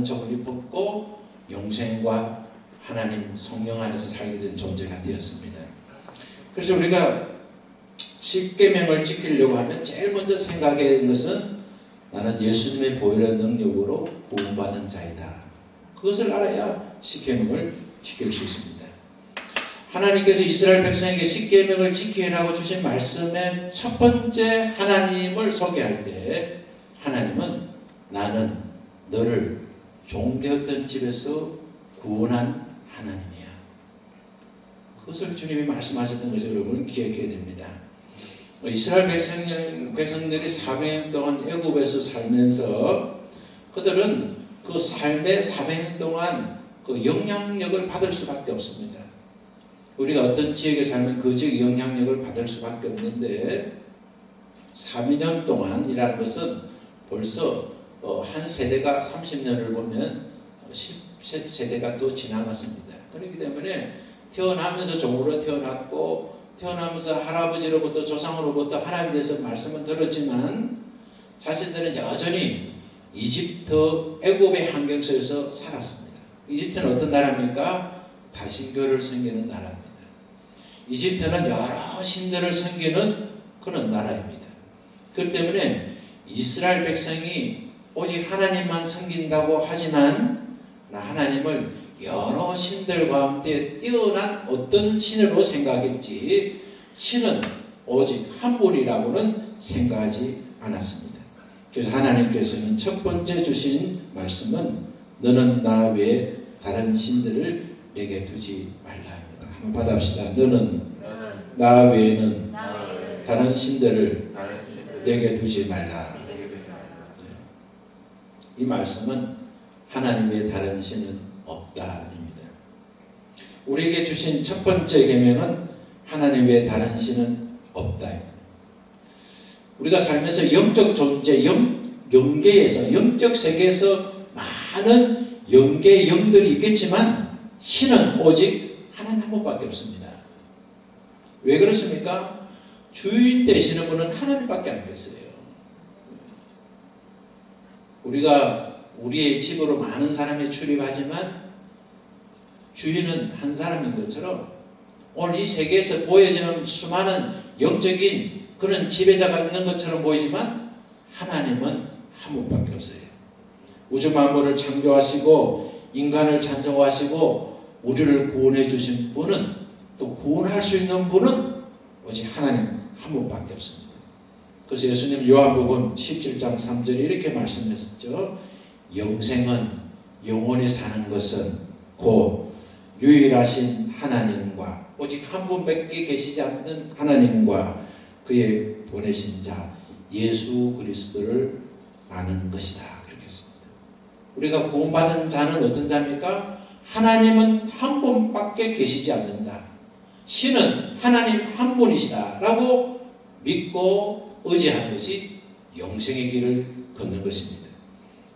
적을 입었고 영생과 하나님 성령 안에서 살게 된 존재가 되었습니다. 그래서 우리가 십계명을 지키려고 하면 제일 먼저 생각해야 하는 것은 나는 예수님의 보혈의 능력으로 구원받은 자이다. 그것을 알아야 십계명을 지킬 수 있습니다. 하나님께서 이스라엘 백성에게 십계명을 지키라고 주신 말씀의 첫 번째 하나님을 소개할 때 하나님은 나는 너를 종되었던 집에서 구원한 하나님이야. 그것을 주님이 말씀하셨던 것을 여러분 기억해야 됩니다. 이스라엘 백성들이 400년 동안 애굽에서 살면서 그들은 그 삶의 400년 동안 그 영향력을 받을 수밖에 없습니다. 우리가 어떤 지역에 살면 그 지역의 영향력을 받을 수밖에 없는데 400년 동안이라는 것은 벌써 한 세대가 30년을 보면 10세대가 더 지나갔습니다. 그렇기 때문에 태어나면서 종으로 태어났고 태어나면서 할아버지로부터 조상으로부터 하나님에 대해서 말씀은 들었지만 자신들은 여전히 이집트 애굽의 환경 속에서 살았습니다. 이집트는 어떤 나라입니까? 다신교를 섬기는 나라입니다. 이집트는 여러 신들을 섬기는 그런 나라입니다. 그렇기 때문에 이스라엘 백성이 오직 하나님만 섬긴다고 하지만 하나님을 여러 신들 가운데 뛰어난 어떤 신으로 생각했지 신은 오직 한 분이라고는 생각하지 않았습니다. 그래서 하나님께서는 첫 번째 주신 말씀은 너는 나 외에 다른 신들을 내게 두지 말라입니다. 한번 받아봅시다. 너는 나 외에는 다른 신들을 내게 두지 말라. 이 말씀은 하나님 외에 다른 신은 없다입니다. 우리에게 주신 첫 번째 계명은 하나님 외에 다른 신은 없다입니다. 우리가 살면서 영적 존재, 영계에서 영적 세계에서 많은 영계의 영들이 있겠지만 신은 오직 하나님 한 분밖에 없습니다. 왜 그렇습니까? 주인 되시는 분은 하나님밖에 안 계세요. 우리가 우리의 집으로 많은 사람이 출입하지만 주인은 한 사람인 것처럼 오늘 이 세계에서 보여지는 수많은 영적인 그런 지배자가 있는 것처럼 보이지만 하나님은 한 분밖에 없어요. 우주 만물을 창조하시고 인간을 창조하시고 우리를 구원해 주신 분은 또 구원할 수 있는 분은 오직 하나님 한 분밖에 없습니다. 그래서 예수님 요한복음 17장 3절에 이렇게 말씀하셨죠. 영생은 영원히 사는 것은 곧 유일하신 하나님과 오직 한 분밖에 계시지 않는 하나님과 그의 보내신 자 예수 그리스도를 아는 것이다. 그렇게 했습니다. 우리가 구원받은 자는 어떤 자입니까? 하나님은 한 분밖에 계시지 않는다. 신은 하나님 한 분이시다 라고 믿고 의지하는 것이 영생의 길을 걷는 것입니다.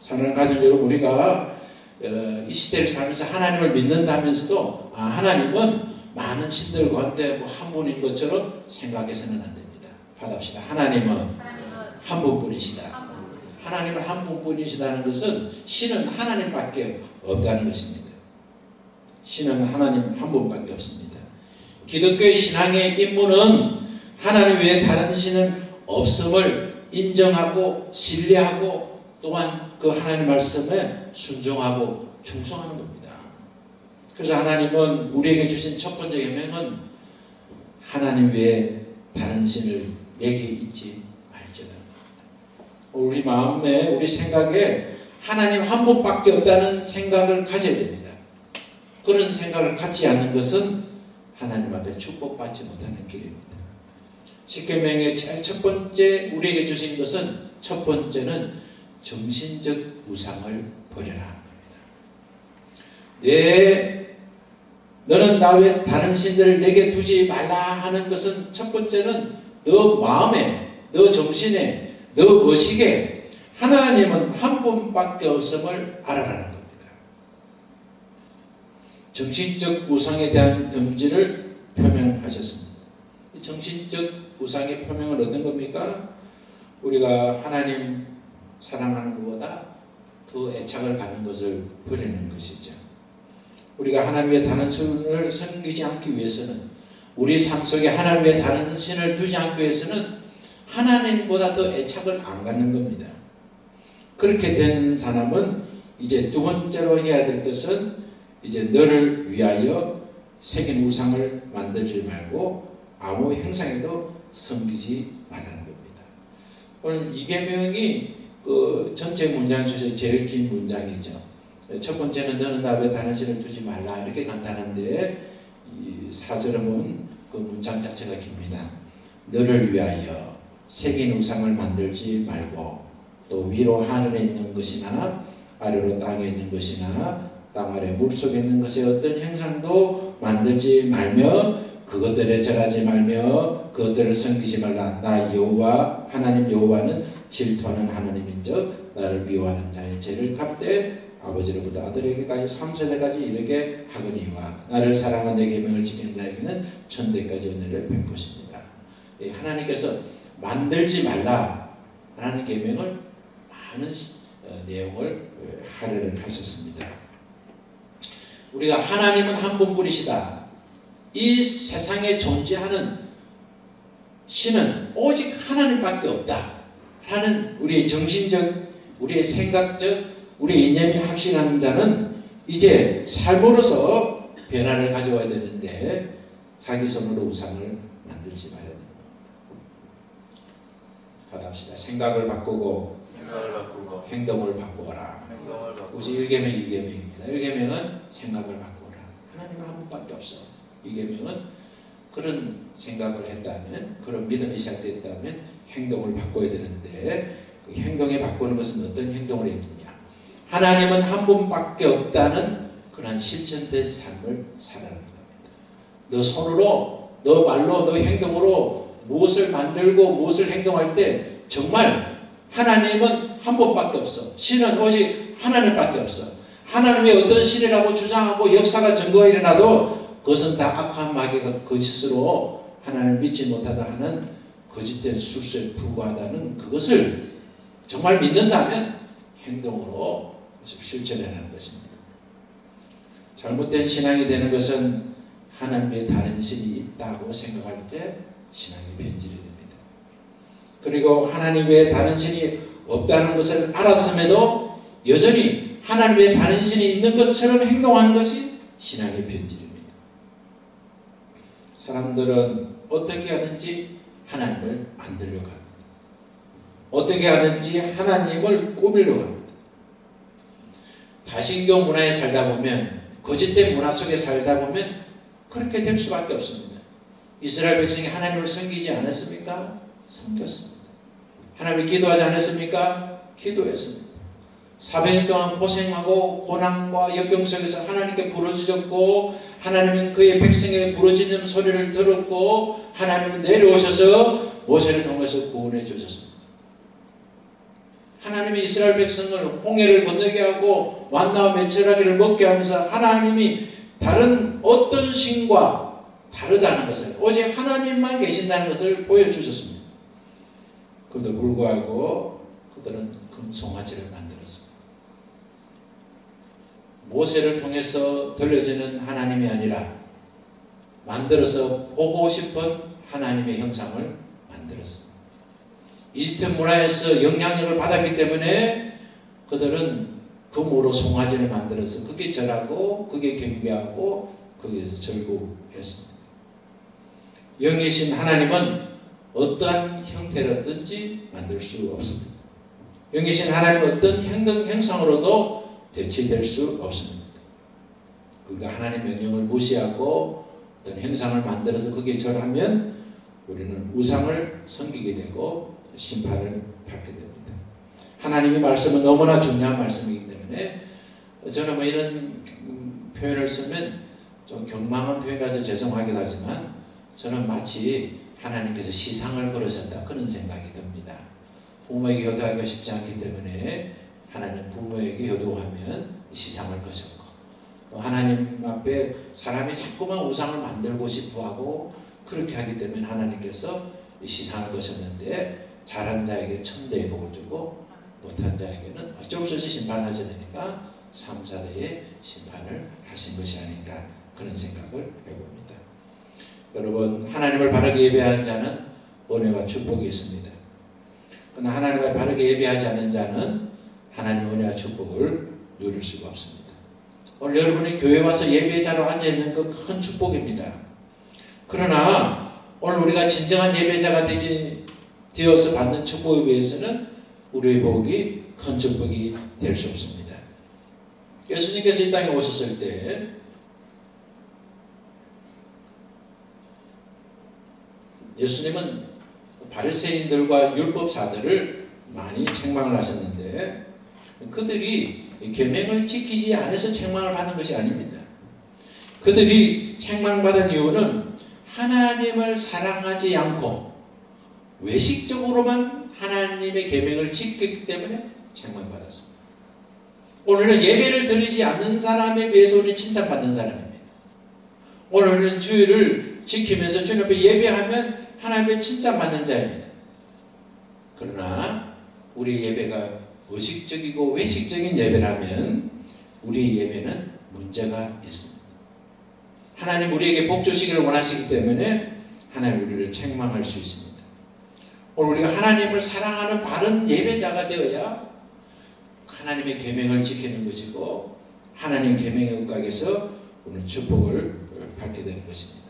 사랑하는 가정 여러분, 우리가 이 시대를 살면서 하나님을 믿는다면서도 하나님은 많은 신들 가운데 한 분인 것처럼 생각해서는 안 됩니다. 받읍시다. 하나님은 한 분뿐이시다. 하나님은 한 분뿐이시다는 것은 신은 하나님밖에 없다는 것입니다. 신은 하나님 한 분밖에 없습니다. 기독교의 신앙의 임무는 하나님 외에 다른 신은 없음을 인정하고 신뢰하고 또한 그 하나님 말씀에 순종하고 충성하는 겁니다. 그래서 하나님은 우리에게 주신 첫 번째 계명은 하나님 외에 다른 신을 내게 잊지 말지어다. 우리 마음에 우리 생각에 하나님 한 분밖에 없다는 생각을 가져야 됩니다. 그런 생각을 갖지 않는 것은 하나님 앞에 축복받지 못하는 길입니다. 십계명의 제일 첫 번째 우리에게 주신 것은 첫 번째는 정신적 우상을 버려라. 너는 나 외에 다른 신들을 내게 두지 말라 하는 것은 첫 번째는 너 마음에, 너 정신에, 너 의식에 하나님은 한 분밖에 없음을 알아라는 겁니다. 정신적 우상에 대한 금지를 표명하셨습니다. 정신적 우상의 표명은 어떤 겁니까? 우리가 하나님 사랑하는 것보다 그 애착을 갖는 것을 버리는 것이죠. 우리가 하나님의 다른 신을 섬기지 않기 위해서는, 우리 삶 속에 하나님의 다른 신을 두지 않기 위해서는 하나님보다 더 애착을 안 갖는 겁니다. 그렇게 된 사람은 이제 두 번째로 해야 될 것은 이제 너를 위하여 새긴 우상을 만들지 말고 아무 형상에도 섬기지 말라는 겁니다. 오늘 이 계명이 그 전체 문장 중에서 제일 긴 문장이죠. 첫 번째는 너는 나 외에 다른 신을 두지 말라, 이렇게 간단한데 이 4절은 보면 그 문장 자체가 깁니다. 너를 위하여 새긴 우상을 만들지 말고 또 위로 하늘에 있는 것이나 아래로 땅에 있는 것이나 땅 아래 물속에 있는 것의 어떤 형상도 만들지 말며 그것들에 절하지 말며 그것들을 섬기지 말라. 나 여호와 하나님 여호와는 질투하는 하나님인즉 나를 미워하는 자의 죄를 갚되 아버지로부터 아들에게까지 3세대까지 이르게 하거니와 나를 사랑하는 내 계명을 지키는 자에게는 천대까지 은혜를 베푸십니다. 하나님께서 만들지 말라라는 계명을 많은 내용을 할애를 하셨습니다. 우리가 하나님은 한 분뿐이시다. 이 세상에 존재하는 신은 오직 하나님밖에 없다 하는 우리의 정신적, 우리의 생각적, 우리의 이념이 확실한 자는 이제 삶으로서 변화를 가져와야 되는데 자기 손으로 우상을 만들지 말아야 됩니다. 받합시다. 생각을 바꾸고 행동을 바꾸어라. 그것이 1계명 2계명입니다. 1계명은 생각을 바꾸어라. 하나님은 한 분밖에 없어. 2계명은 그런 생각을 했다면, 그런 믿음이 시작됐다면 행동을 바꿔야 되는데 그 행동에 바꾸는 것은 어떤 행동을 했느냐. 하나님은 한 분밖에 없다는 그런 실천된 삶을 살아가는 겁니다. 너 손으로, 너 말로, 너 행동으로 무엇을 만들고 무엇을 행동할 때 정말 하나님은 한 분밖에 없어. 신은 오직 하나님밖에 없어. 하나님의 어떤 신이라고 주장하고 역사가 증거가 일어나도 그것은 다 악한 마귀가 거짓으로 하나님을 믿지 못하다 하는 거짓된 술수에 불과하다는 그것을 정말 믿는다면 행동으로 실천해내는 것입니다. 잘못된 신앙이 되는 것은 하나님의 다른 신이 있다고 생각할 때 신앙이 변질이 됩니다. 그리고 하나님 외에 다른 신이 없다는 것을 알았음에도 여전히 하나님 외에 다른 신이 있는 것처럼 행동하는 것이 신앙의 변질입니다. 사람들은 어떻게 하든지 하나님을 만들려고 합니다. 어떻게 하든지 하나님을 꾸미려고 합니다. 다신교 문화에 살다 보면, 거짓된 문화 속에 살다 보면 그렇게 될 수밖에 없습니다. 이스라엘 백성이 하나님을 섬기지 않았습니까? 섬겼습니다. 하나님을 기도하지 않았습니까? 기도했습니다. 400년 동안 고생하고 고난과 역경 속에서 하나님께 부르짖었고 하나님은 그의 백성의 부르짖는 소리를 들었고 하나님은 내려오셔서 모세를 통해서 구원해 주셨습니다. 하나님이 이스라엘 백성을 홍해를 건너게 하고 만나와 메추라기를 먹게 하면서 하나님이 다른 어떤 신과 다르다는 것을, 오직 하나님만 계신다는 것을 보여주셨습니다. 그런데 불구하고 그들은 금송아지를 만들었습니다. 모세를 통해서 들려지는 하나님이 아니라 만들어서 보고 싶은 하나님의 형상을 만들었습니다. 이집트 문화에서 영향력을 받았기 때문에 그들은 금으로 송아지를 만들어서 그게 절하고 그게 경배하고 거기에서 절구했습니다. 영이신 하나님은 어떠한 형태로든지 만들 수 없습니다. 영이신 하나님은 어떤 형상으로도 대체될 수 없습니다. 그러니까 하나님의 명령을 무시하고 어떤 형상을 만들어서 거기에 절하면 우리는 우상을 섬기게 되고 심판을 받게 됩니다. 하나님의 말씀은 너무나 중요한 말씀이기 때문에 저는 뭐 이런 표현을 쓰면 좀 경망한 표현이라서 죄송하기도 하지만 저는 마치 하나님께서 시상을 걸으셨다 그런 생각이 듭니다. 부모에게 효도하기가 쉽지 않기 때문에 하나님 부모에게 효도하면 시상을 거셨고 또 하나님 앞에 사람이 자꾸만 우상을 만들고 싶어하고 그렇게 하기 때문에 하나님께서 시상을 거셨는데 잘한 자에게 천대의 복을 주고 못한 자에게는 어쩔 수 없이 심판하셔야 되니까 3, 4대의 심판을 하신 것이 아닌가 그런 생각을 해봅니다. 여러분, 하나님을 바르게 예배하는 자는 은혜와 축복이 있습니다. 그러나 하나님을 바르게 예배하지 않는 자는 하나님의 은혜와 축복을 누릴 수가 없습니다. 오늘 여러분이 교회 와서 예배자로 앉아있는 그 큰 축복입니다. 그러나 오늘 우리가 진정한 예배자가 되어서 받는 축복에 비해서는 우리의 복이 큰 축복이 될 수 없습니다. 예수님께서 이 땅에 오셨을 때 예수님은 바리새인들과 율법사들을 많이 책망을 하셨는데 그들이 계명을 지키지 않아서 책망을 받은 것이 아닙니다. 그들이 책망받은 이유는 하나님을 사랑하지 않고 외식적으로만 하나님의 계명을 지켰기 때문에 책망받았습니다. 오늘은 예배를 드리지 않는 사람에 비해서 우리는 칭찬받는 사람입니다. 오늘은 주일을 지키면서 주님 앞에 예배하면 하나님의 칭찬받는 자입니다. 그러나 우리 예배가 의식적이고 외식적인 예배라면 우리 예배는 문제가 있습니다. 하나님 우리에게 복 주시기를 원하시기 때문에 하나님 우리를 책망할 수 있습니다. 오늘 우리가 하나님을 사랑하는 바른 예배자가 되어야 하나님의 계명을 지키는 것이고 하나님 계명의 의각에서 우리는 축복을 받게 되는 것입니다.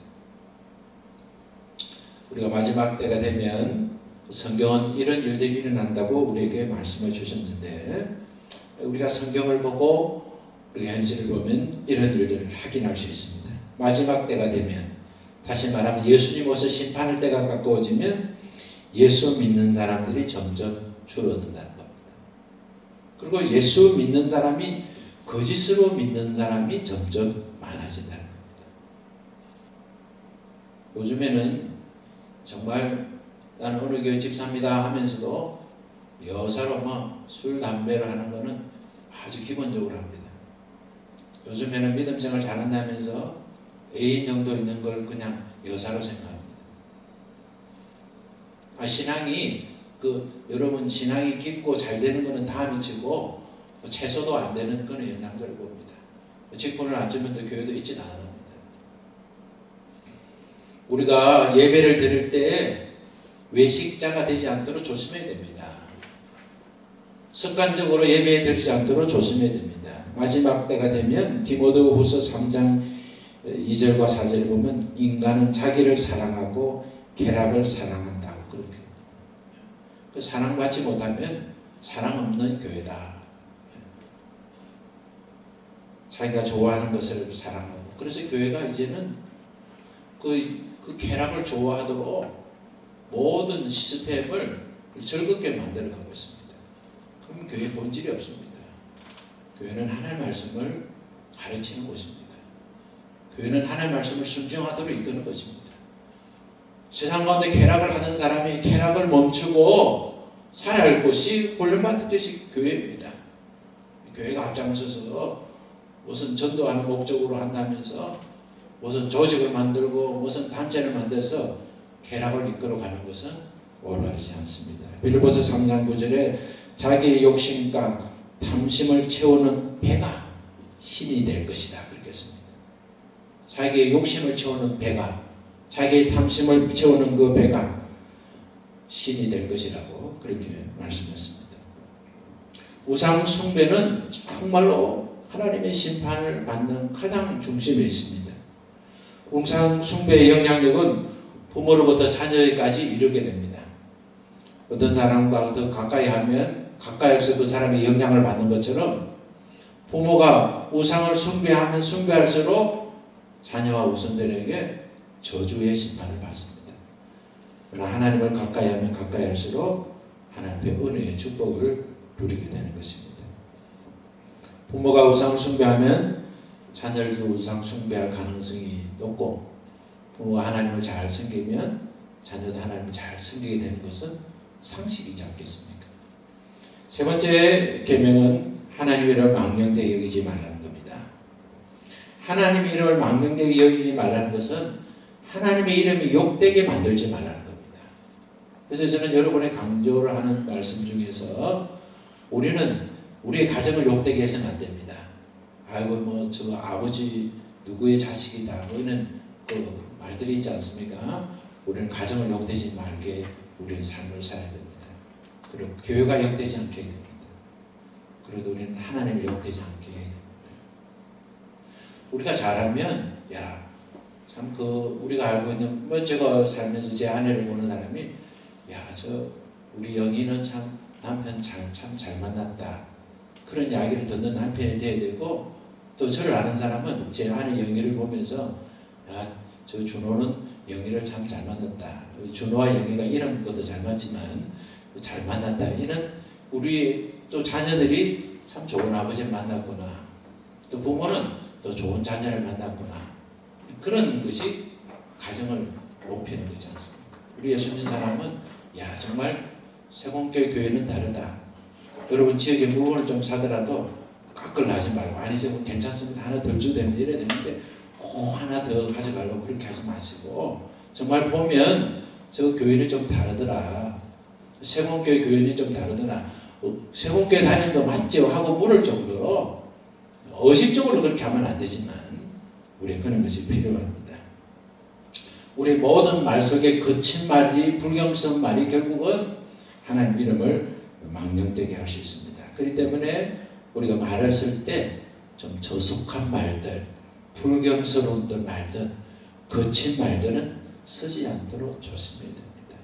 우리가 마지막 때가 되면 성경은 이런 일들이 일어난다고 우리에게 말씀해 주셨는데 우리가 성경을 보고 우리가 현실을 보면 이런 일들을 확인할 수 있습니다. 마지막 때가 되면 다시 말하면 예수님 오셔 심판할 때가 가까워지면 예수 믿는 사람들이 점점 줄어든다는 겁니다. 그리고 예수 믿는 사람이 거짓으로 믿는 사람이 점점 많아진다는 겁니다. 요즘에는 정말 나는 어느 교회 집사입니다 하면서도 여사로 술, 담배를 하는 것은 아주 기본적으로 합니다. 요즘에는 믿음 생활 잘한다면서 애인 정도 있는 걸 그냥 여사로 생각합니다. 신앙이 여러분 신앙이 깊고 잘 되는 것은 다음이치고 채소도 안 되는 그런 현상들을 봅니다. 직분을 안 주면 또 교회도 있지 않습니다. 우리가 예배를 드릴 때 외식자가 되지 않도록 조심해야 됩니다. 습관적으로 예배에 드리지 않도록 조심해야 됩니다. 마지막 때가 되면 디모데후서 3장 2절과 4절을 보면 인간은 자기를 사랑하고 쾌락을 사랑한다고 그렇게 그 사랑받지 못하면 사랑 없는 교회다. 자기가 좋아하는 것을 사랑하고 그래서 교회가 이제는 그 쾌락을 좋아하도록 모든 시스템을 즐겁게 만들어가고 있습니다. 그럼 교회 본질이 없습니다. 교회는 하나님의 말씀을 가르치는 곳입니다. 교회는 하나님의 말씀을 순종하도록 이끄는 것입니다. 세상 가운데 쾌락을 하는 사람이 쾌락을 멈추고 살아갈 곳이 훈련받듯이 교회입니다. 교회가 앞장서서 무슨 전도하는 목적으로 한다면서 무슨 조직을 만들고 무슨 단체를 만들어서 쾌락을 이끌어가는 것은 올바르지 않습니다. 빌립보서 3장 9절에 자기의 욕심과 탐심을 채우는 배가 신이 될 것이다 그렇게 했습니다. 자기의 욕심을 채우는 배가 자기의 탐심을 채우는 그 배가 신이 될 것이라고 그렇게 말씀했습니다. 우상 숭배는 정말로 하나님의 심판을 받는 가장 중심에 있습니다. 우상 숭배의 영향력은 부모로부터 자녀에까지 이르게 됩니다. 어떤 사람과 더 가까이 하면 가까이서 그 사람의 영향을 받는 것처럼 부모가 우상을 숭배하면 숭배할수록 자녀와 우선들에게 저주의 심판을 받습니다. 그러나 하나님을 가까이 하면 가까이 할수록 하나님의 은혜의 축복을 누리게 되는 것입니다. 부모가 우상 숭배하면 자녀들도 우상 숭배할 가능성이 높고 부모가 하나님을 잘 섬기면 자녀도 하나님을 잘 섬기게 되는 것은 상식이지 않겠습니까? 세 번째 계명은 하나님의 이름을 망령되게 여기지 말라는 겁니다. 하나님의 이름을 망령되게 여기지 말라는 것은 하나님의 이름이 욕되게 만들지 말라는 겁니다. 그래서 저는 여러분의 강조를 하는 말씀 중에서 우리는 우리의 가정을 욕되게 해서는 안 됩니다. 아이고 뭐 저 아버지 누구의 자식이다 뭐 이런 그 말들이 있지 않습니까? 우리는 가정을 욕되지 말게 우리의 삶을 살아야 됩니다. 그리고 교회가 욕되지 않게 해야 됩니다. 그래도 우리는 하나님이 욕되지 않게 해야 됩니다. 우리가 잘하면 야 참 그 우리가 알고 있는 뭐 제가 살면서 제 아내를 보는 사람이 야 저 우리 영희는 참 남편 참 잘 만났다 그런 이야기를 듣는 남편이 돼야 되고 또 저를 아는 사람은 제 아내 영희를 보면서 야 저 준호는 영희를 참 잘 만났다. 준호와 영희가 이름보다 잘 맞지만 잘 만났다. 이는 우리 또 자녀들이 참 좋은 아버지를 만났구나. 또 부모는 또 좋은 자녀를 만났구나. 그런 것이 가정을 높이는 거지 않습니까? 우리 예수 믿는 사람은 야 정말 세공교회 교회는 다르다. 여러분 지역에 물건을 좀 사더라도 깎을 하지 말고 아니 좀 괜찮습니다. 하나 덜 줘도 되는데 이래야 되는데 꼭 하나 더 가져가려고 그렇게 하지 마시고 정말 보면 저 교회는 좀 다르더라. 세공교회 교회는 좀 다르더라. 세공교회 다니는 거 맞죠? 하고 물을 정도로 의식적으로 그렇게 하면 안 되지만 우리의 그런 것이 필요합니다. 우리 모든 말 속에 거친 말이 불경스러운 말이 결국은 하나님 이름을 망령되게 할 수 있습니다. 그렇기 때문에 우리가 말을 쓸 때 좀 저속한 말들, 불경스러운 말들, 거친 말들은 쓰지 않도록 조심해야 됩니다.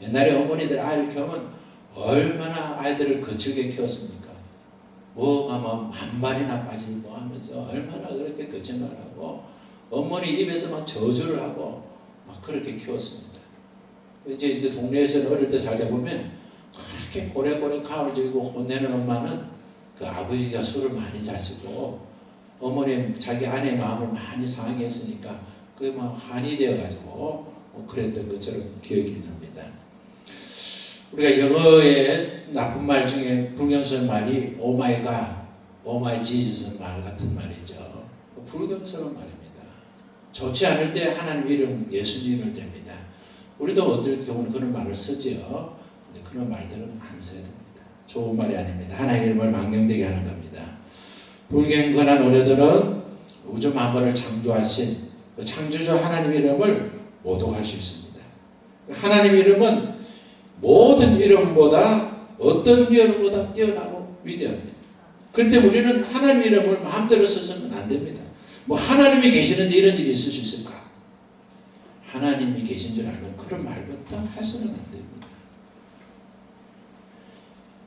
옛날에 어머니들 아이를 키우면 얼마나 아이들을 거칠게 키웠습니까? 뭐가 막 만발이나 빠지고 하면서 얼마나 그렇게 거친 말하고 어머니 입에서 막 저주를 하고 막 그렇게 키웠습니다. 이제 동네에서는 어릴 때 살다 보면 그렇게 고래고래 가을 지고 혼내는 엄마는 그 아버지가 술을 많이 자시고 어머니 자기 아내의 마음을 많이 상하게 했으니까 그게 막 한이 되어가지고 그랬던 것처럼 기억이 납니다. 우리가 영어의 나쁜 말 중에 불경스러운 말이 오 마이 갓, 오 마이 지저스 말 같은 말이죠. 불경스러운 말입니다. 좋지 않을 때 하나님 이름 예수님을 댑니다. 우리도 어떨 경우는 그런 말을 쓰지요. 근데 그런 말들은 안 써야 됩니다. 좋은 말이 아닙니다. 하나님 이름을 망령되게 하는 겁니다. 불경건한 노래들은 우주 만물을 창조하신 창조주 하나님 이름을 모독할 수 있습니다. 하나님 이름은 모든 이름보다 어떤 이름보다 뛰어나고 위대합니다. 그런데 우리는 하나님 이름을 마음대로 써서는 안 됩니다. 뭐 하나님이 계시는데 이런 일이 있을 수 있을까? 하나님이 계신 줄 알면 그런 말부터 해서는 안 됩니다.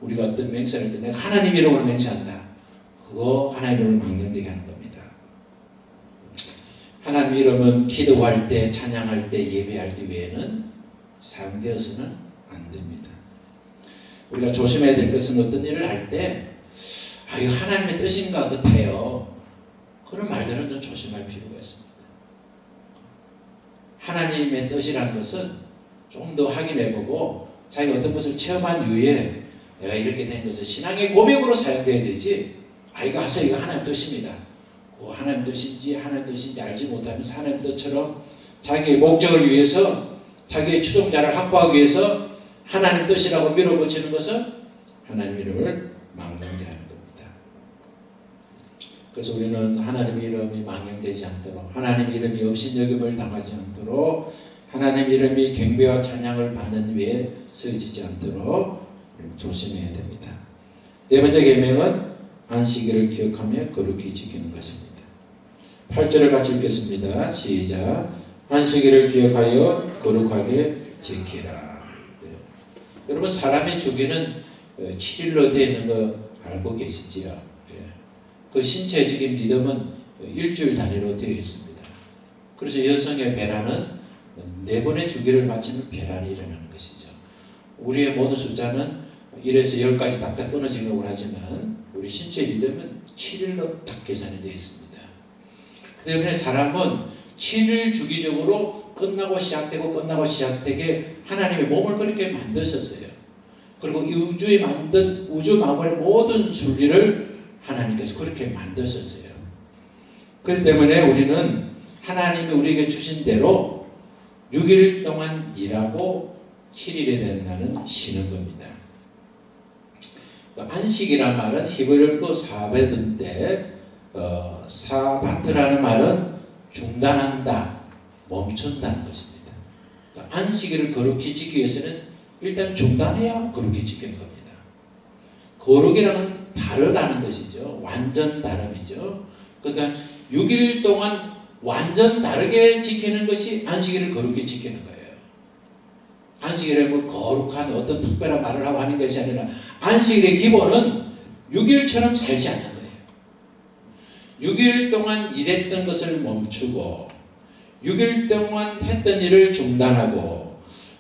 우리가 어떤 맹세를 할 때 내가 하나님 이름으로 맹세한다. 그거 하나님 이름을 망령되게 하는 겁니다. 하나님 이름은 기도할 때, 찬양할 때, 예배할 때 외에는 사용되어서는 안 됩니다. 우리가 조심해야 될 것은 어떤 일을 할 때 이거 하나님의 뜻인가 같아요. 그런 말들은 좀 조심할 필요가 있습니다. 하나님의 뜻이라는 것은 좀 더 확인해보고 자기가 어떤 것을 체험한 이후에 내가 이렇게 된 것을 신앙의 고백으로 사용돼야 되지 이거 하세요. 이거 하나님 뜻입니다. 그 하나님 뜻인지 알지 못하면서 하나님 뜻처럼 자기의 목적을 위해서 자기의 추종자를 확보하기 위해서 하나님 뜻이라고 밀어붙이는 것은 하나님 이름을 망령되게 하는 겁니다. 그래서 우리는 하나님 이름이 망령되지 않도록 하나님 이름이 업신여김을 당하지 않도록 하나님 이름이 경배와 찬양을 받는 위에 쓰여지지 않도록 조심해야 됩니다. 네 번째 계명은 안식일을 기억하며 거룩히 지키는 것입니다. 8절을 같이 읽겠습니다. 시작. 안식일을 기억하여 거룩하게 지키라. 네. 여러분 사람의 주기는 7일로 되어 있는 거 알고 계시지요? 네. 그 신체적인 리듬은 일주일 단위로 되어 있습니다. 그래서 여성의 배란은 4번의 주기를 마치면 배란이 일어나는 것이죠. 우리의 모든 숫자는 1에서 10까지 딱딱 끊어지려고 하지만 우리 신체 리듬은 7일로 딱 계산이 되어 있습니다. 그 때문에 사람은 7일 주기적으로 끝나고 시작되고 끝나고 시작되게 하나님의 몸을 그렇게 만드셨어요. 그리고 이 우주에 만든 우주 만물의 모든 순리를 하나님께서 그렇게 만드셨어요. 그렇기 때문에 우리는 하나님이 우리에게 주신 대로 6일 동안 일하고 7일에 대한 날은 쉬는 겁니다. 안식이라는 말은 히브리어로 사베드인데 사바트라는 말은 중단한다, 멈춘다는 것입니다. 안식일을 거룩히 지키기 위해서는 일단 중단해야 거룩히 지키는 겁니다. 거룩이랑은 다르다는 것이죠. 완전 다름이죠. 그러니까 6일 동안 완전 다르게 지키는 것이 안식일을 거룩히 지키는 거예요. 안식일에 뭐 거룩한 어떤 특별한 말을 하고 하는 것이 아니라 안식일의 기본은 6일처럼 살지 않는 거예요. 6일 동안 일했던 것을 멈추고 6일 동안 했던 일을 중단하고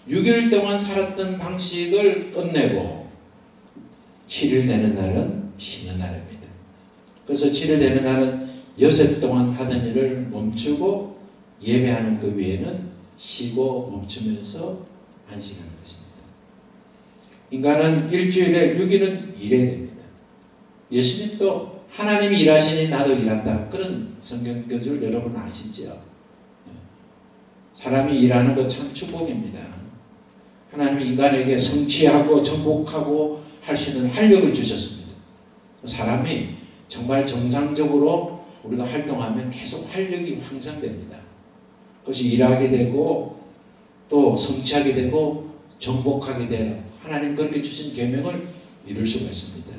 6일 동안 살았던 방식을 끝내고 7일 되는 날은 쉬는 날입니다. 그래서 7일 되는 날은 여섯 동안 하던 일을 멈추고 예배하는 그 위에는 쉬고 멈추면서 안식하는 것입니다. 인간은 일주일에 6일은 일해야 됩니다. 예수님도 하나님이 일하시니 나도 일한다. 그런 성경 교주를 여러분 아시죠? 사람이 일하는 것 참 축복입니다. 하나님이 인간에게 성취하고 정복하고 할 수 있는 활력을 주셨습니다. 사람이 정말 정상적으로 우리가 활동하면 계속 활력이 향상됩니다. 그것이 일하게 되고 또 성취하게 되고 정복하게 되는 하나님 그렇게 주신 계명을 이룰 수가 있습니다.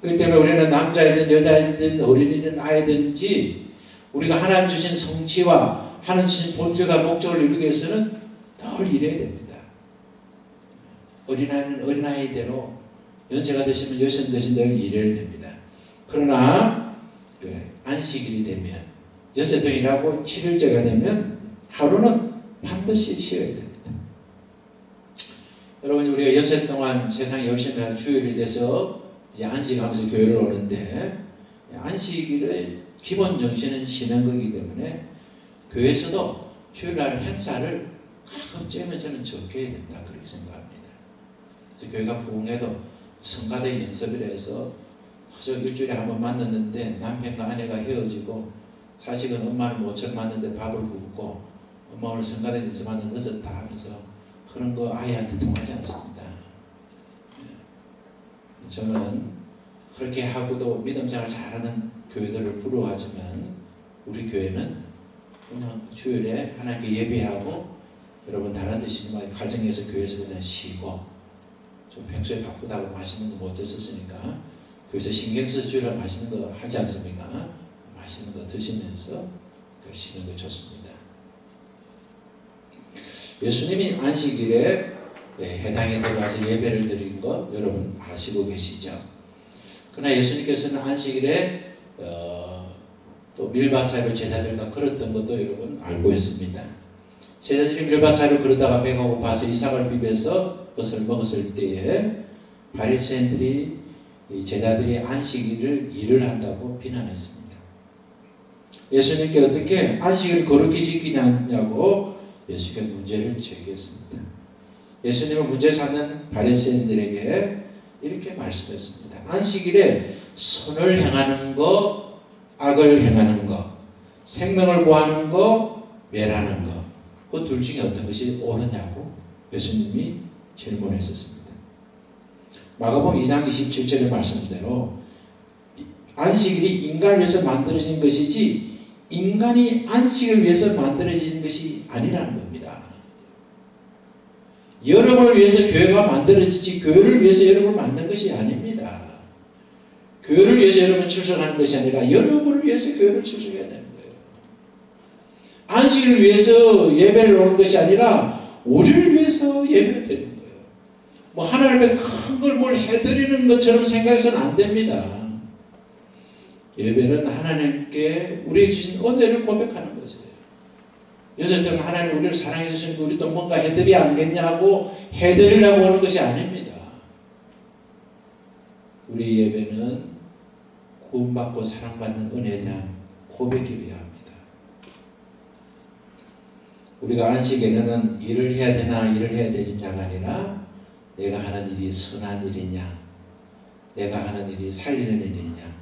그렇기 때문에 우리는 남자이든 여자이든 어린이든 아이든지 우리가 하나님 주신 성취와 하나님 주신 본질과 목적을 이루기 위해서는 늘 일해야 됩니다. 어린아이는 어린아이대로 연세가 되시면 여신 되신 대로 일해야 됩니다. 그러나 안식일이 되면 여섯 동 일하고 7일째가 되면 하루는 반드시 쉬어야 됩니다. 여러분 우리가 여섯 동안 세상에 열심히 하는 주일이 돼서 이제 안식하면서 교회를 오는데 안식일의 기본 정신은 쉬는 거기 때문에 교회에서도 주일날 행사를 가급적이면 저는 적게 해야 된다 그렇게 생각합니다. 그래서 교회가 부흥해도 성가대 연습을 해서 그저 일주일에 한 번 만났는데 남편과 아내가 헤어지고 자식은 엄마를 모처럼 만났는데 밥을 굶고 엄마 오늘 성가대 연습하는데 늦었다 하면서 그런 거 아이한테 통하지 않습니다. 저는 그렇게 하고도 믿음생활 잘하는 교회들을 부러워하지만 우리 교회는 그냥 주일에 하나님께 예배하고 여러분 다른 데시지만 가정에서 교회에서 그냥 쉬고 좀 평소에 바쁘다고 맛있는 거 못 드셨으니까 교회에서 신경 써서 주일날 맛있는 거 하지 않습니까? 맛있는 거 드시면서 쉬는 거 좋습니다. 예수님이 안식일에 해당에 들어가서 예배를 드린 거 여러분 아시고 계시죠? 그러나 예수님께서는 안식일에 또 밀밭 사이로 제자들과 걸었던 것도 여러분 알고 있습니다. 제자들이 밀밭 사이로 걸어다가 배가 고파서 이삭을 비벼서 그것을 먹었을 때에 바리새인들이 제자들이 안식일을 일을 한다고 비난했습니다. 예수님께 어떻게 안식일을 거룩히 지키냐고 예수님께 문제를 제기했습니다. 예수님은 문제 삼는 바리새인들에게 이렇게 말씀했습니다. 안식일에 선을 행하는 거, 악을 행하는 거, 생명을 구하는 거, 멸하는 거, 그 둘 중에 어떤 것이 옳으냐고 예수님이 질문했었습니다. 마가복음 2장 27절의 말씀대로 안식일이 인간을 위해서 만들어진 것이지 인간이 안식을 위해서 만들어진 것이 아니라는 겁니다. 여러분을 위해서 교회가 만들어지지 교회를 위해서 여러분을 만든 것이 아닙니다. 교회를 위해서 여러분 출석하는 것이 아니라 여러분을 위해서 교회를 출석해야 되는 거예요. 안식일을 위해서 예배를 오는 것이 아니라 우리를 위해서 예배를 드리는 거예요. 뭐 하나님의 큰 걸 뭘 해드리는 것처럼 생각해서는 안 됩니다. 예배는 하나님께 우리에게 주신 은혜를 고백하는 것이에요. 여자들은 하나님 우리를 사랑해 주시니까 우리도 뭔가 해드려야 하겠냐고 해드리려고 하는 것이 아닙니다. 우리 예배는 구원받고 사랑받는 은혜에 대한 고백이어야 합니다. 우리가 안식에는 일을 해야 되나 일을 해야 되느냐가 아니라 내가 하는 일이 선한 일이냐 내가 하는 일이 살리는 일이냐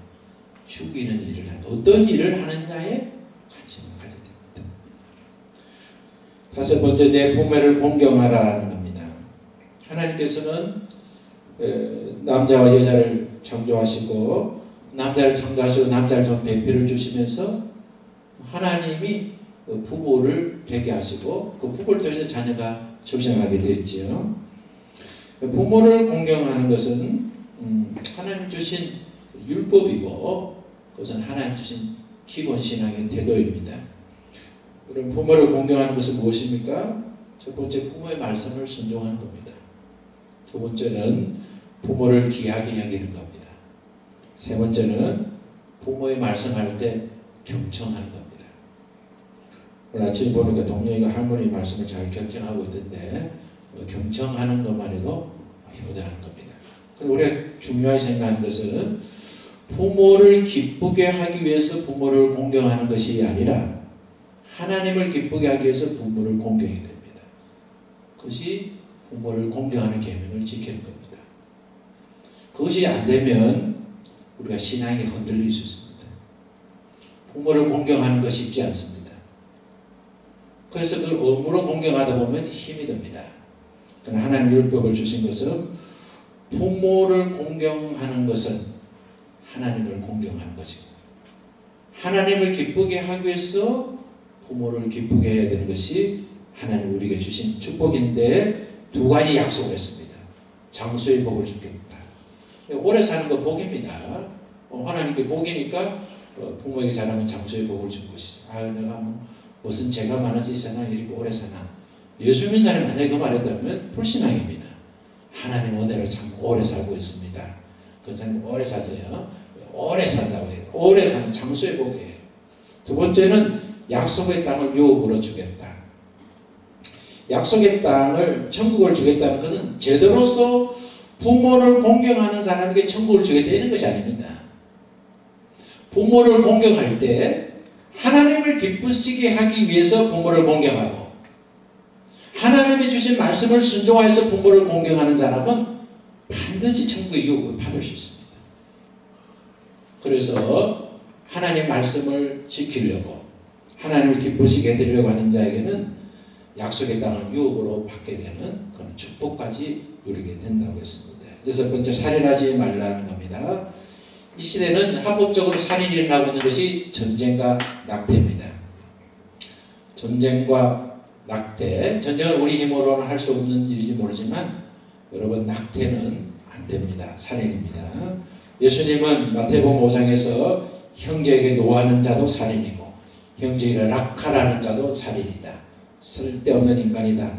죽이는 일을 하는 어떤 일을 하느냐에 관심을 가져야 됩니다. 다섯 번째 내 부모를 공경하라는 겁니다. 하나님께서는 남자와 여자를 창조하시고 남자를 창조하시고 남자를 좀 배필을 주시면서 하나님이 부모를 되게 하시고 그 부모를 통해서 자녀가 출생하게 되었지요. 부모를 공경하는 것은 하나님 주신 율법이고 그것은 하나님 주신 기본 신앙의 태도입니다. 그럼 부모를 공경하는 것은 무엇입니까? 첫 번째, 부모의 말씀을 순종하는 겁니다. 두 번째는 부모를 귀하게 여기는 겁니다. 세 번째는 부모의 말씀할 때 경청하는 겁니다. 오늘 아침에 보니까 동료이가 할머니 말씀을 잘 경청하고 있던데 경청하는 것만 해도 효자하는 겁니다. 우리가 중요하게 생각하는 것은 부모를 기쁘게 하기 위해서 부모를 공경하는 것이 아니라 하나님을 기쁘게 하기 위해서 부모를 공경해야 됩니다. 그것이 부모를 공경하는 계명을 지키는 겁니다. 그것이 안 되면 우리가 신앙이 흔들릴 수 있습니다. 부모를 공경하는 것이 쉽지 않습니다. 그래서 그걸 의무로 공경하다 보면 힘이 듭니다. 그러나 하나님 율법을 주신 것은 부모를 공경하는 것은 하나님을 공경하는 것이고 하나님을 기쁘게 하기 위해서 부모를 기쁘게 해야 되는 것이 하나님 우리에게 주신 축복인데 두 가지 약속을 했습니다. 장수의 복을 주겠다. 오래 사는 거 복입니다. 하나님께 복이니까 부모에게 잘하면 장수의 복을 준 것이죠. 아유 내가 무슨 죄가 많아서 이 세상에 이렇게 오래 사나. 예수 믿는 사람이 만약에 그 말했다면 불신앙입니다. 하나님 은혜로 참 오래 살고 있습니다. 그 사람이 오래 사서요. 오래 산다고 해요. 오래 사는 장수의 복이에요. 두 번째는 약속의 땅을 유업으로 주겠다. 약속의 땅을 천국을 주겠다는 것은 제대로서 부모를 공경하는 사람에게 천국을 주겠다 이런 것이 아닙니다. 부모를 공경할 때 하나님을 기쁘시게 하기 위해서 부모를 공경하고 하나님이 주신 말씀을 순종하여서 부모를 공경하는 사람은 반드시 천국의 유업을 받을 수 있습니다. 그래서 하나님 말씀을 지키려고 하나님을 기쁘시게 해드리려고 하는 자에게는 약속의 땅을 유업으로 받게 되는 그런 축복까지 누리게 된다고 했습니다. 여섯 번째, 살인하지 말라는 겁니다. 이 시대는 합법적으로 살인이 일어나고 있는 것이 전쟁과 낙태입니다. 전쟁과 낙태, 전쟁은 우리 힘으로는 할 수 없는 일인지 모르지만 여러분 낙태는 안 됩니다. 살인입니다. 예수님은 마태복음 5장에서 형제에게 노하는 자도 살인이고 형제에게 락하라는 자도 살인이다. 쓸데없는 인간이다.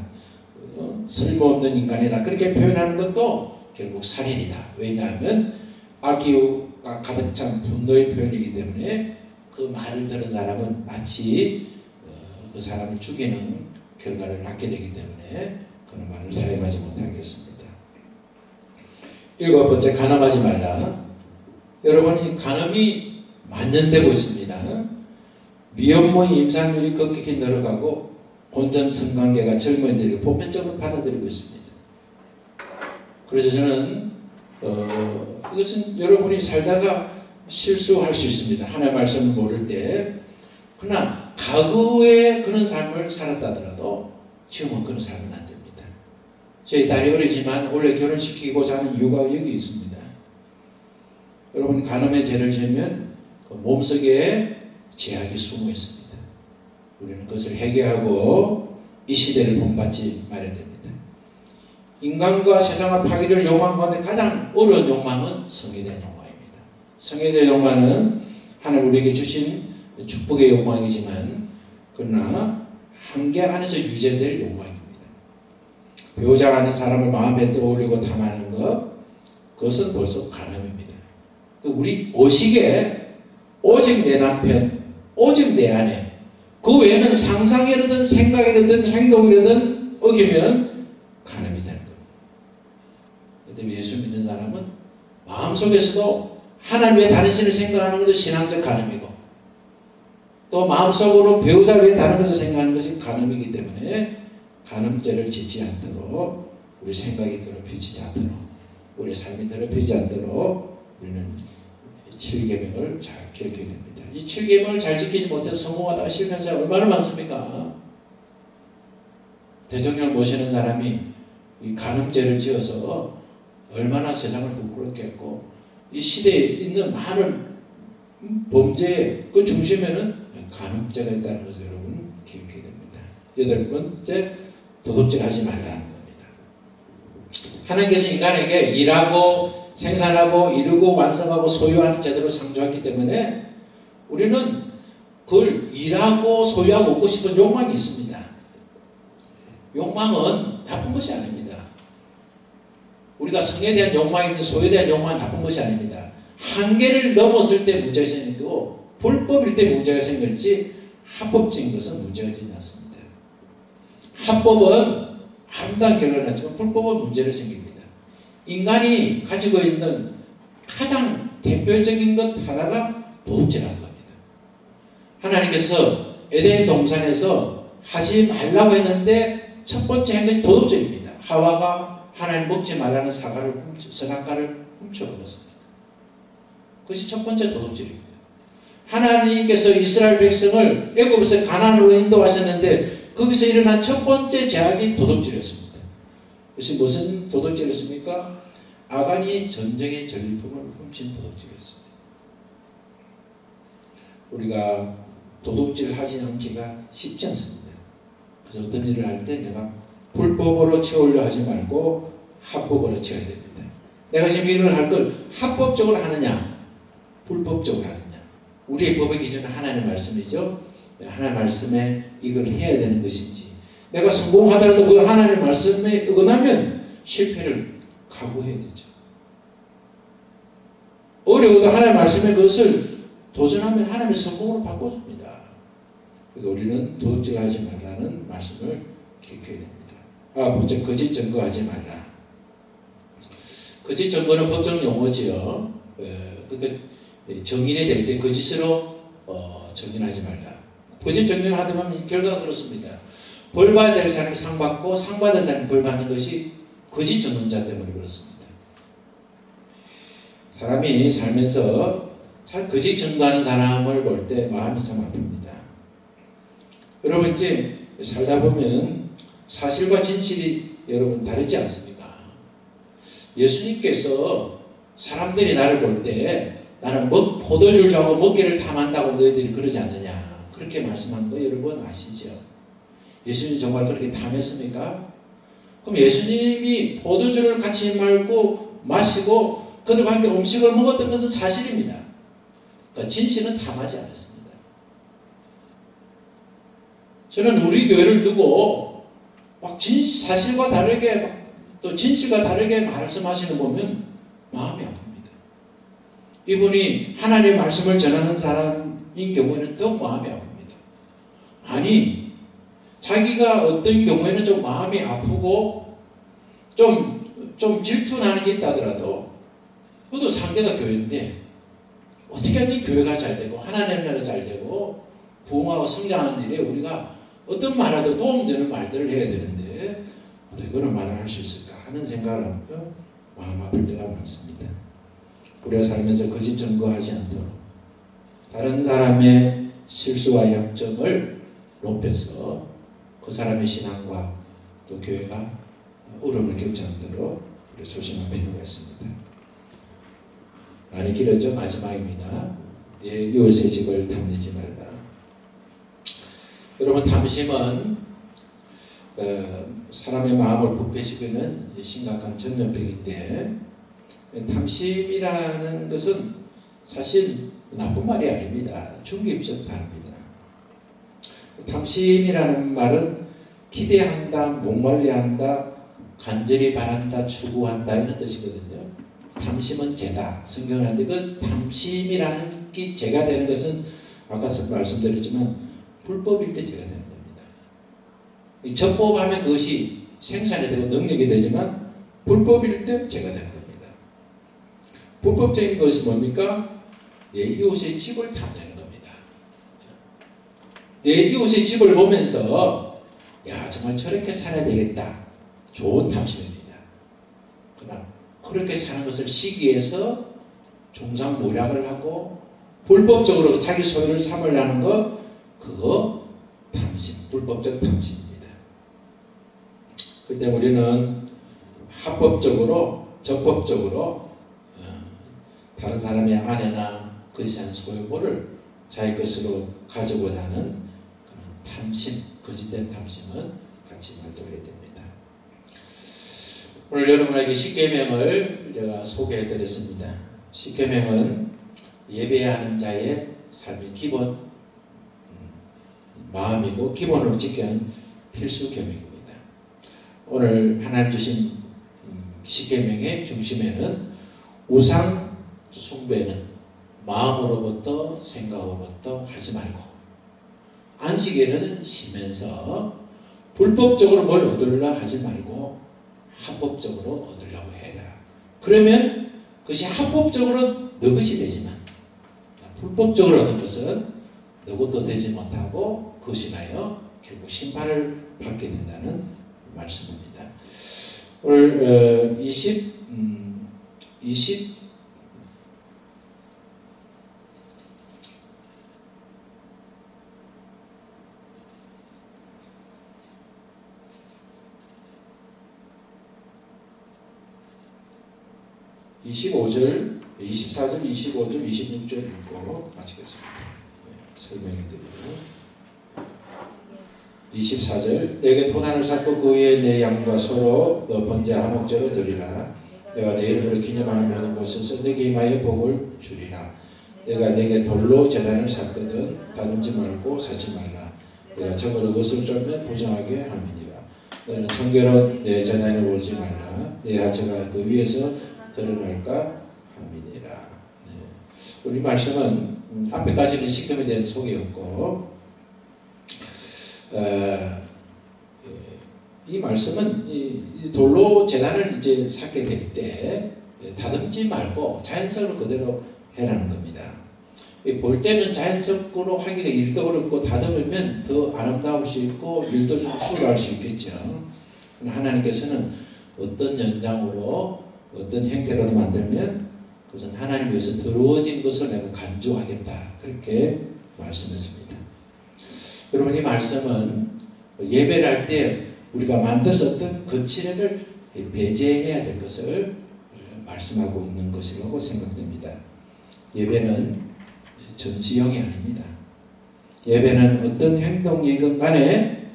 쓸모없는 인간이다. 그렇게 표현하는 것도 결국 살인이다. 왜냐하면 악의가 가득 찬 분노의 표현이기 때문에 그 말을 들은 사람은 마치 그 사람을 죽이는 결과를 낳게 되기 때문에 그런 말을 사용하지 못하겠습니다. 일곱 번째, 간음하지 말라. 여러분, 이 간음이 만연되고 있습니다. 미혼모의 임산율이 급격히 늘어가고 혼전 성관계가 젊은이들이 보편적으로 받아들이고 있습니다. 그래서 저는 이것은 여러분이 살다가 실수할 수 있습니다. 하나님의 말씀을 모를 때. 그러나 과거에 그런 삶을 살았다 하더라도 지금은 그런 삶은 안 됩니다. 저희 딸이 어리지만 원래 결혼시키고자 하는 이유가 여기 있습니다. 여러분, 간음의 죄를 지으면 그 몸속에 죄악이 숨어 있습니다. 우리는 그것을 해결하고 이 시대를 본받지 말아야 됩니다. 인간과 세상을 파괴될 욕망 가운데 가장 어려운 욕망은 성에 대한 욕망입니다. 성에 대한 욕망은 하나님 우리에게 주신 축복의 욕망이지만 그러나 한계 안에서 유지될 욕망입니다. 배우자 하는 사람을 마음에 떠올리고 탐하는 것, 그것은 벌써 간음입니다. 우리 의식에 오직 내 남편, 오직 내 아내, 그 외에는 상상이라든 생각이라든 행동이라든 어기면 간음이 되는 겁니다. 그런데 예수 믿는 사람은 마음속에서도 하나님 외에 다른 신을 생각하는 것도 신앙적 간음이고 또 마음속으로 배우자 외에 다른 것을 생각하는 것이 간음이기 때문에 간음죄를 짓지 않도록 우리 생각이 더럽혀지지 않도록 우리 삶이 더럽혀지지 않도록 우리는 7계명을 잘 기억해야 됩니다. 이 7계명을 잘 지키지 못해서 성공하다가 실패한 사람이 얼마나 많습니까? 대통령을 모시는 사람이 이 간음죄를 지어서 얼마나 세상을 부끄럽게 했고 이 시대에 있는 많은 범죄의 그 중심에는 간음죄가 있다는 것을 여러분 기억해야 됩니다. 여덟 번째, 도둑질하지 말라는 겁니다. 하나님께서 인간에게 일하고 생산하고 이루고 완성하고 소유하는 제대로 창조했기 때문에 우리는 그걸 일하고 소유하고 얻고 싶은 욕망이 있습니다. 욕망은 나쁜 것이 아닙니다. 우리가 성에 대한 욕망이든 소유에 대한 욕망은 나쁜 것이 아닙니다. 한계를 넘었을 때 문제가 생기고 불법일 때 문제가 생길지 합법적인 것은 문제가 되지 않습니다. 합법은 아름다운 결과를 낳지만 불법은 문제를 생깁니다. 인간이 가지고 있는 가장 대표적인 것 하나가 도둑질하는 겁니다. 하나님께서 에덴 동산에서 하지 말라고 했는데 첫 번째 한 것이 도둑질입니다. 하와가 하나님 먹지 말라는 선악과를 훔쳐먹었습니다. 그것이 첫 번째 도둑질입니다. 하나님께서 이스라엘 백성을 애굽에서 가나안으로 인도하셨는데 거기서 일어난 첫 번째 죄악이 도둑질이었습니다. 그것이 무슨 도둑질이었습니까? 아간이 전쟁의 전리품을 훔친 도둑질이었습니다. 우리가 도둑질하지 않기가 쉽지 않습니다. 그래서 어떤 일을 할 때 내가 불법으로 채우려 하지 말고 합법으로 채워야 됩니다. 내가 지금 일을 할 걸 합법적으로 하느냐 불법적으로 하느냐. 우리의 법의 기준은 하나님의 말씀이죠. 하나님의 말씀에 이걸 해야 되는 것인지, 내가 성공하더라도 그 하나님의 말씀에 어긋나면 실패를 각오해야 되죠. 어려워도 하나님의 말씀에 그것을 도전하면 하나님의 성공으로 바꿔줍니다. 그러니까 우리는 도둑질하지 말라는 말씀을 기억해야 됩니다. 먼저 거짓 증거하지 말라. 거짓 증거는 법적 용어지요. 그러니까 정인이 될 때 거짓으로 정인하지 말라. 거짓 정인을 하다 보면 결과가 그렇습니다. 벌 받아야 될 사람이 상 받고 상 받아야 될 사람이 벌 받는 것이 거짓 증언자 때문에 그렇습니다. 사람이 살면서 거짓 증거하는 사람을 볼 때 마음이 참 아픕니다. 여러분 이제 살다 보면 사실과 진실이 여러분 다르지 않습니까? 예수님께서 사람들이 나를 볼 때 나는 포도주를 좋아하고 먹기를 탐한다고 너희들이 그러지 않느냐, 그렇게 말씀한 거 여러분 아시죠? 예수님이 정말 그렇게 탐했습니까? 그럼 예수님이 포도주를 같이 말고 마시고 그들과 함께 음식을 먹었던 것은 사실입니다. 그러니까 진실은 탐하지 않았습니다. 저는 우리 교회를 두고 막 사실과 다르게 또 진실과 다르게 말씀하시는 거 보면 마음이 아픕니다. 이분이 하나님의 말씀을 전하는 사람인 경우에는 더 마음이 아픕니다. 아니, 자기가 어떤 경우에는 좀 마음이 아프고 좀 질투나는 게 있다 하더라도 그것도 상대가 교회인데 어떻게 하면 교회가 잘 되고 하나님의 나라가 잘 되고 부흥하고 성장하는 일에 우리가 어떤 말하도 도움되는 말들을 해야 되는데 이거는 말을 할 수 있을까 하는 생각을 하면 마음 아플 때가 많습니다. 우리가 살면서 거짓 증거하지 않도록 다른 사람의 실수와 약점을 높여서 그 사람의 신앙과 또 교회가 어려움을 겪지 않도록 우리 조심할 필요가 있습니다. 많이 길었죠? 마지막입니다. 내 이웃의 집을 탐내지 말라. 여러분, 탐심은 사람의 마음을 부패시키는 심각한 전염병인데, 탐심이라는 것은 사실 나쁜 말이 아닙니다. 중립적 다릅니다. 탐심이라는 말은 기대한다, 목말려한다, 간절히 바란다, 추구한다 이런 뜻이거든요. 탐심은 죄다. 성경을 하는데 그 탐심이라는 게 죄가 되는 것은 아까 말씀드렸지만 불법일 때 죄가 되는 겁니다. 적법하면 그것이 생산이 되고 능력이 되지만 불법일 때 죄가 되는 겁니다. 불법적인 것이 뭡니까? 내 이웃의 집을 탐내는 겁니다. 내 이웃의 집을 보면서 야, 정말 저렇게 살아야 되겠다. 좋은 탐심입니다. 그러나 그렇게 사는 것을 시기해서 중상모략을 하고 불법적으로 자기 소유를 삼으려는 것, 그거 탐심, 불법적 탐심입니다. 그때 우리는 합법적으로 적법적으로 다른 사람의 아내나 거짓한 소유물을 자기 것으로 가져고자 하는 그런 탐심, 거짓된 탐심은 같이 말도해야 됩니다. 오늘 여러분에게 십계명을 제가 소개해 드렸습니다. 십계명은 예배해야 하는 자의 삶의 기본 마음이고 기본으로 지켜야 하는 필수 계명입니다. 오늘 하나님 주신 십계명의 중심에는 우상 숭배는 마음으로부터 생각으로부터 하지 말고 안식일에는 쉬면서 불법적으로 뭘 얻으려 하지 말고 합법적으로 얻으려고 해라. 그러면 그것이 합법적으로 너 것이 되지만 불법적으로 얻은 것은 너 것도 되지 못하고 그것이 나여 결국 심판을 받게 된다는 말씀입니다. 오늘 25절, 24절, 25절, 26절 읽고 마치겠습니다. 설명해 드리고 24절 내게 도단을 쌓고 그 위에 내 양과 소로 너 번제 화목제로 드리라. 내가 내 이름으로 기념하는 모든 곳에서 내게 임하여 복을 주리라. 내가 내게 돌로 제단을 샀거든 다듬지 말고 사지 말라. 내가 저거로 것을 쫄면 부정하게 함이니라. 너는 청결한 내 제단에 오르지 말라. 내 하체가 그 위에서 드러날까 함이니라. 우리 말씀은 앞에까지는 십계명에 대한 소개였고 이 말씀은 이 돌로 제단을 이제 쌓게 될 때 다듬지 말고 자연스러운 그대로 해라는 겁니다. 볼 때는 자연스럽고 하기가 일도 어렵고 다듬으면 더 아름다울 수 있고 일도 좀 수월할 수 있겠죠. 하나님께서는 어떤 연장으로 어떤 형태로도 만들면 그것은 하나님 위해서 더러워진 것을 내가 간주하겠다. 그렇게 말씀했습니다. 여러분 이 말씀은 예배를 할 때 우리가 만들었던 거칠애를 배제해야 될 것을 말씀하고 있는 것이라고 생각됩니다. 예배는 전시형이 아닙니다. 예배는 어떤 행동이건 간에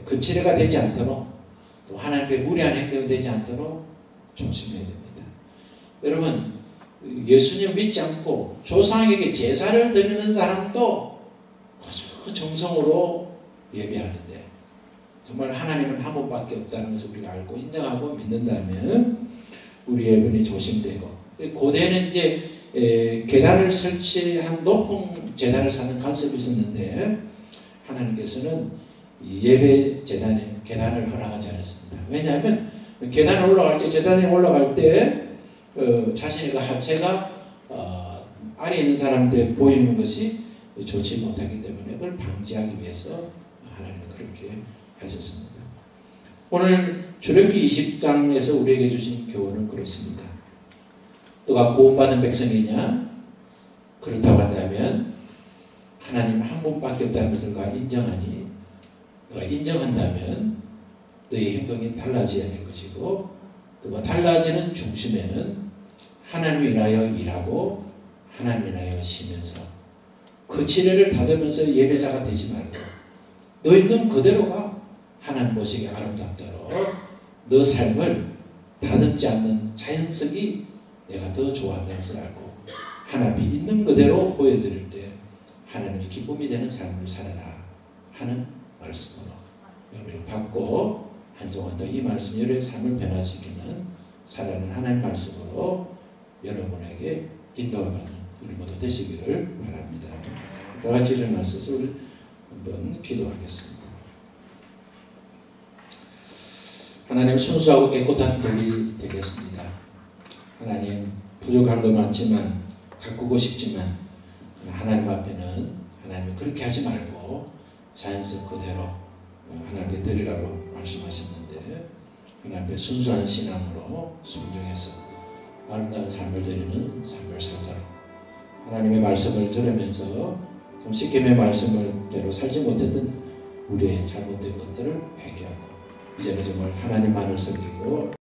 거칠애가 되지 않도록 또 하나님께 무례한 행동이 되지 않도록 조심해야 됩니다. 여러분 예수님 믿지 않고 조상에게 제사를 드리는 사람도 아주 정성으로 예배하는데 정말 하나님은 한 분밖에 없다는 것을 우리가 알고 인정하고 믿는다면 우리 예배는 조심되고 고대는 이제 계단을 설치한 높은 제단을 쌓는 간섭이 있었는데 하나님께서는 예배 제단에 계단을 허락하지 않았습니다. 왜냐하면 계단에 올라갈 때 제단에 올라갈 때 자신의 그 하체가 아래 있는 사람한테 보이는 것이 좋지 못하기 때문에 그걸 방지하기 위해서 하나님은 그렇게 하셨습니다. 오늘 출애굽기 20장에서 우리에게 주신 교훈은 그렇습니다. 너가 구원받은 백성이냐? 그렇다고 한다면 하나님 한 분밖에 없다는 것을 너가 인정하니 너가 인정한다면 너의 행동이 달라져야 될 것이고 그가 달라지는 중심에는 하나님을 위하여 일하고 하나님을 위하여 쉬면서 그 지뢰를 닫으면서 예배자가 되지 말고 너 있는 그대로가 하나님 보시기에 아름답도록 너 삶을 다듬지 않는 자연성이 내가 더 좋아한다는 것을 알고 하나님이 있는 그대로 보여드릴 때 하나님의 기쁨이 되는 삶을 살아라 하는 말씀으로 여러분이 받고 한동안 더 이 말씀 여러분의 삶을 변화시키는 살아가는 하나님 말씀으로 여러분에게 인도하는 우리 모두 되시기를 바랍니다. 다 같이 일어나셔서 우리 한번 기도하겠습니다. 하나님 순수하고 깨끗한 돌이 되겠습니다. 하나님 부족한 것 많지만 가꾸고 싶지만 하나님 앞에는 하나님 그렇게 하지 말고 자연스럽 그대로 하나님께 드리라고 말씀하셨는데 하나님 앞에 순수한 신앙으로 순종해서 아름다운 삶을 드리는 삶을 살도록 하나님의 말씀을 들으면서 좀 십계명의 말씀을대로 살지 못했던 우리의 잘못된 것들을 회개하고 이제는 정말 하나님만을 섬기고